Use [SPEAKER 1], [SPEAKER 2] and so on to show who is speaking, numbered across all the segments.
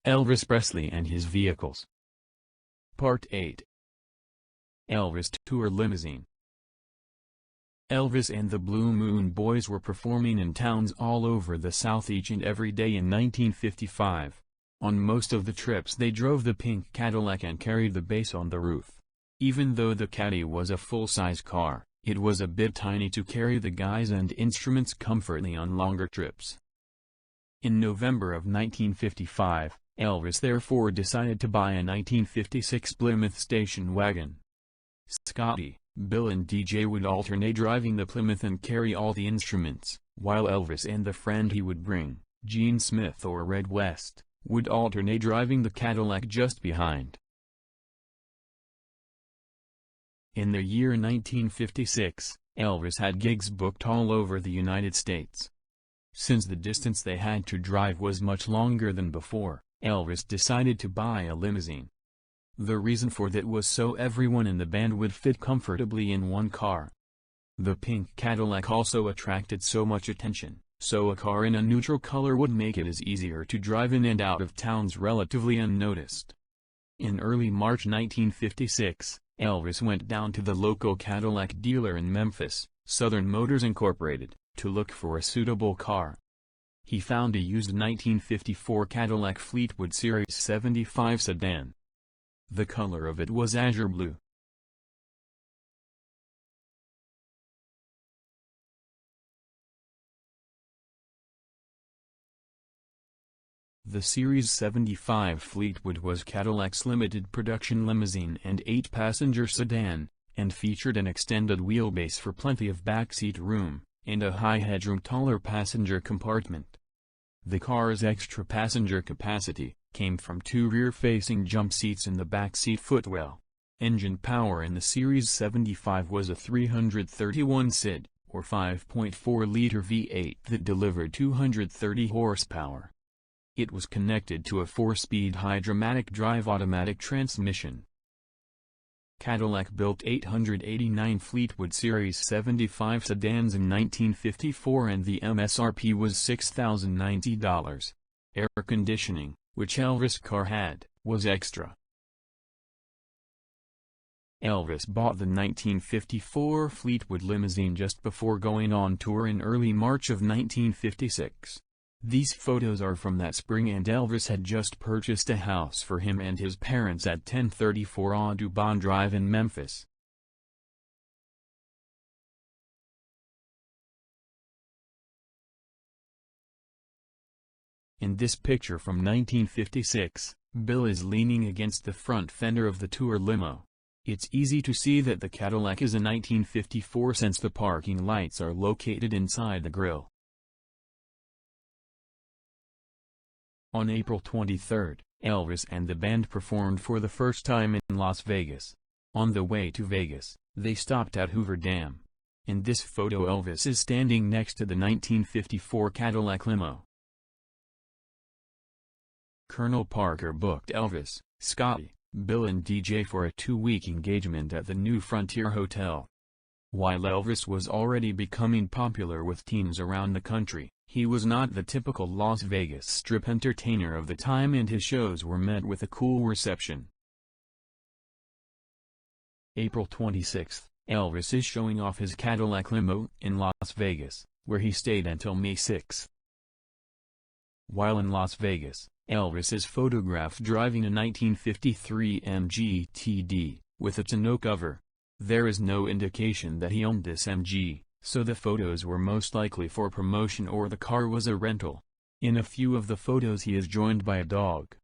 [SPEAKER 1] Elvis Presley and his vehicles. Part 8. Elvis Tour Limousine. Elvis and the Blue Moon Boys were performing in towns all over the South each and every day in 1955. On most of the trips they drove the pink Cadillac and carried the bass on the roof. Even though the Caddy was a full-size car, it was a bit tiny to carry the guys and instruments comfortably on longer trips. In November of 1955, Elvis therefore decided to buy a 1956 Plymouth station wagon. Scotty, Bill and DJ would alternate driving the Plymouth and carry all the instruments, while Elvis and the friend he would bring, Gene Smith or Red West, would alternate driving the Cadillac just behind. In the year 1956, Elvis had gigs booked all over the United States. Since the distance they had to drive was much longer than before, Elvis decided to buy a limousine. The reason for that was so everyone in the band would fit comfortably in one car. The pink Cadillac also attracted so much attention, so a car in a neutral color would make it as easier to drive in and out of towns relatively unnoticed. In early March 1956, Elvis went down to the local Cadillac dealer in Memphis, Southern Motors Incorporated, to look for a suitable car. He found a used 1954 Cadillac Fleetwood Series 75 sedan. The color of it was azure blue. The Series 75 Fleetwood was Cadillac's limited production limousine and 8-passenger sedan, and featured an extended wheelbase for plenty of backseat room, and a high headroom taller passenger compartment. The car's extra passenger capacity came from 2 rear-facing jump seats in the backseat footwell. Engine power in the Series 75 was a 331 SID, or 5.4-liter V8 that delivered 230 horsepower. It was connected to a 4-speed hydromatic drive automatic transmission. Cadillac built 889 Fleetwood Series 75 sedans in 1954 and the MSRP was $6,090. Air conditioning, which Elvis' car had, was extra. Elvis bought the 1954 Fleetwood limousine just before going on tour in early March of 1956. These photos are from that spring and Elvis had just purchased a house for him and his parents at 1034 Audubon Drive in Memphis. In this picture from 1956, Bill is leaning against the front fender of the tour limo. It's easy to see that the Cadillac is a 1954 since the parking lights are located inside the grille. On April 23, Elvis and the band performed for the first time in Las Vegas. On the way to Vegas, they stopped at Hoover Dam. In this photo Elvis is standing next to the 1954 Cadillac limo. Colonel Parker booked Elvis, Scotty, Bill and DJ for a 2-week engagement at the New Frontier Hotel. While Elvis was already becoming popular with teens around the country, he was not the typical Las Vegas Strip entertainer of the time and his shows were met with a cool reception. April 26, Elvis is showing off his Cadillac limo in Las Vegas, where he stayed until May 6. While in Las Vegas, Elvis is photographed driving a 1953 MG TD, with a tonneau cover. There is no indication that he owned this MG, so the photos were most likely for promotion or the car was a rental. In a few of the photos he is joined by a dog.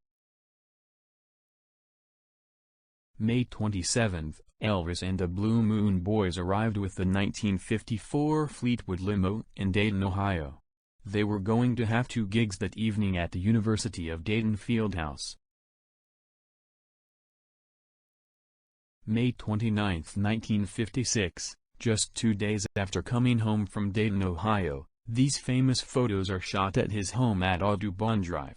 [SPEAKER 1] May 27, Elvis and the Blue Moon Boys arrived with the 1954 Fleetwood limo in Dayton, Ohio. They were going to have 2 gigs that evening at the University of Dayton Fieldhouse. May 29, 1956, just 2 days after coming home from Dayton, Ohio, these famous photos are shot at his home at Audubon Drive.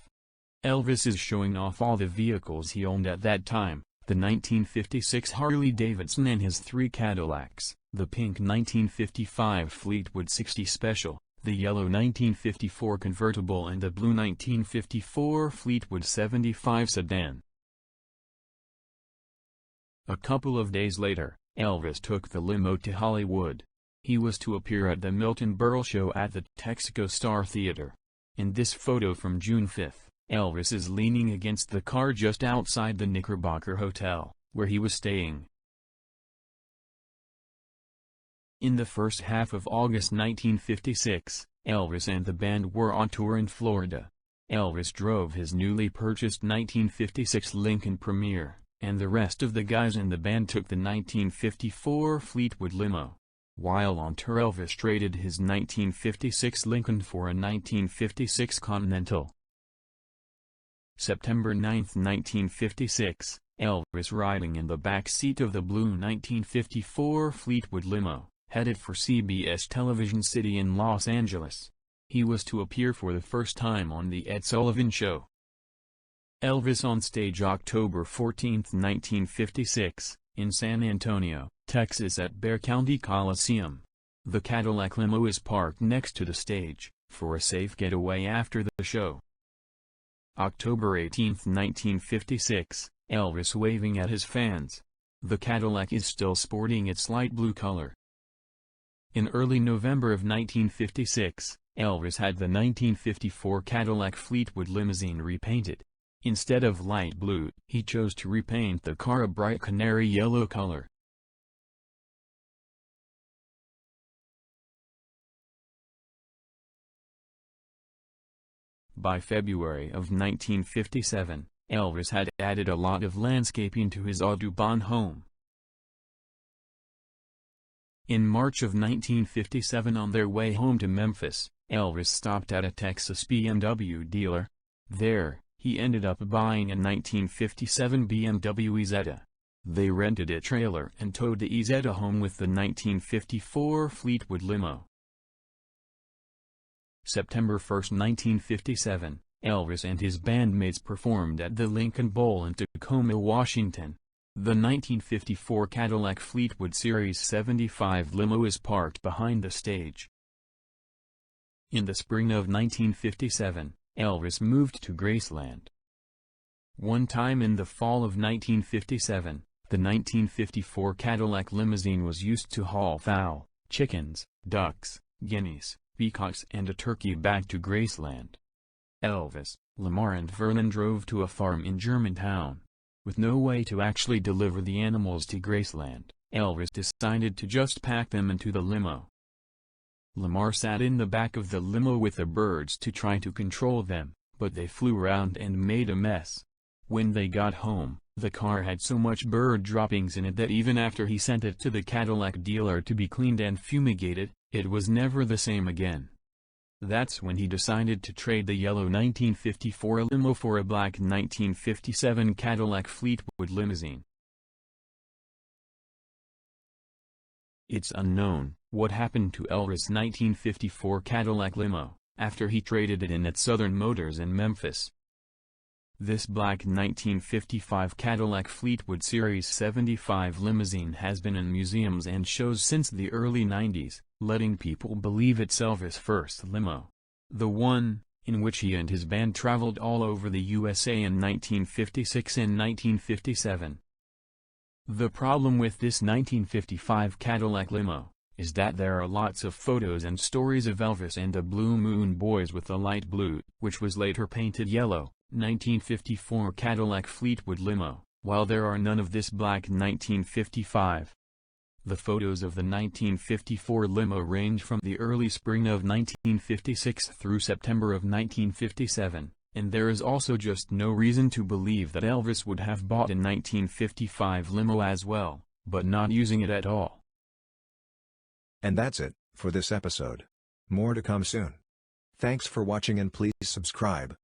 [SPEAKER 1] Elvis is showing off all the vehicles he owned at that time, the 1956 Harley-Davidson and his 3 Cadillacs, the pink 1955 Fleetwood 60 Special, the yellow 1954 convertible and the blue 1954 Fleetwood 75 sedan. A couple of days later, Elvis took the limo to Hollywood. He was to appear at the Milton Berle show at the Texaco Star Theater. In this photo from June 5, Elvis is leaning against the car just outside the Knickerbocker Hotel, where he was staying. In the first half of August 1956, Elvis and the band were on tour in Florida. Elvis drove his newly purchased 1956 Lincoln Premier, and the rest of the guys in the band took the 1954 Fleetwood limo. While on tour, Elvis traded his 1956 Lincoln for a 1956 Continental. September 9, 1956, Elvis riding in the back seat of the blue 1954 Fleetwood limo, headed for CBS Television City in Los Angeles. He was to appear for the first time on The Ed Sullivan Show. Elvis on stage October 14, 1956, in San Antonio, Texas at Bexar County Coliseum. The Cadillac limo is parked next to the stage, for a safe getaway after the show. October 18, 1956, Elvis waving at his fans. The Cadillac is still sporting its light blue color. In early November of 1956, Elvis had the 1954 Cadillac Fleetwood limousine repainted. Instead of light blue, he chose to repaint the car a bright canary yellow color. By February of 1957, Elvis had added a lot of landscaping to his Audubon home. In March of 1957, on their way home to Memphis, Elvis stopped at a Texas BMW dealer. There, he ended up buying a 1957 BMW Isetta. They rented a trailer and towed the Isetta home with the 1954 Fleetwood limo. September 1, 1957, Elvis and his bandmates performed at the Lincoln Bowl in Tacoma, Washington. The 1954 Cadillac Fleetwood Series 75 limo is parked behind the stage. In the spring of 1957, Elvis moved to Graceland. One time in the fall of 1957, the 1954 Cadillac limousine was used to haul fowl, chickens, ducks, guineas, peacocks and a turkey back to Graceland. Elvis, Lamar and Vernon drove to a farm in Germantown. With no way to actually deliver the animals to Graceland, Elvis decided to just pack them into the limo. Lamar sat in the back of the limo with the birds to try to control them, but they flew around and made a mess. When they got home, the car had so much bird droppings in it that even after he sent it to the Cadillac dealer to be cleaned and fumigated, it was never the same again. That's when he decided to trade the yellow 1954 limo for a black 1957 Cadillac Fleetwood limousine. It's unknown what happened to Elvis' 1954 Cadillac limo after he traded it in at Southern Motors in Memphis. This black 1955 Cadillac Fleetwood Series 75 limousine has been in museums and shows since the early 90s, letting people believe it's Elvis' first limo. The one, in which he and his band traveled all over the USA in 1956 and 1957. The problem with this 1955 Cadillac limo is that there are lots of photos and stories of Elvis and the Blue Moon Boys with the light blue, which was later painted yellow, 1954 Cadillac Fleetwood limo, while there are none of this black 1955. The photos of the 1954 limo range from the early spring of 1956 through September of 1957, and there is also just no reason to believe that Elvis would have bought a 1955 limo as well, but not using it at all.
[SPEAKER 2] And that's it for this episode. More to come soon. Thanks for watching and please subscribe.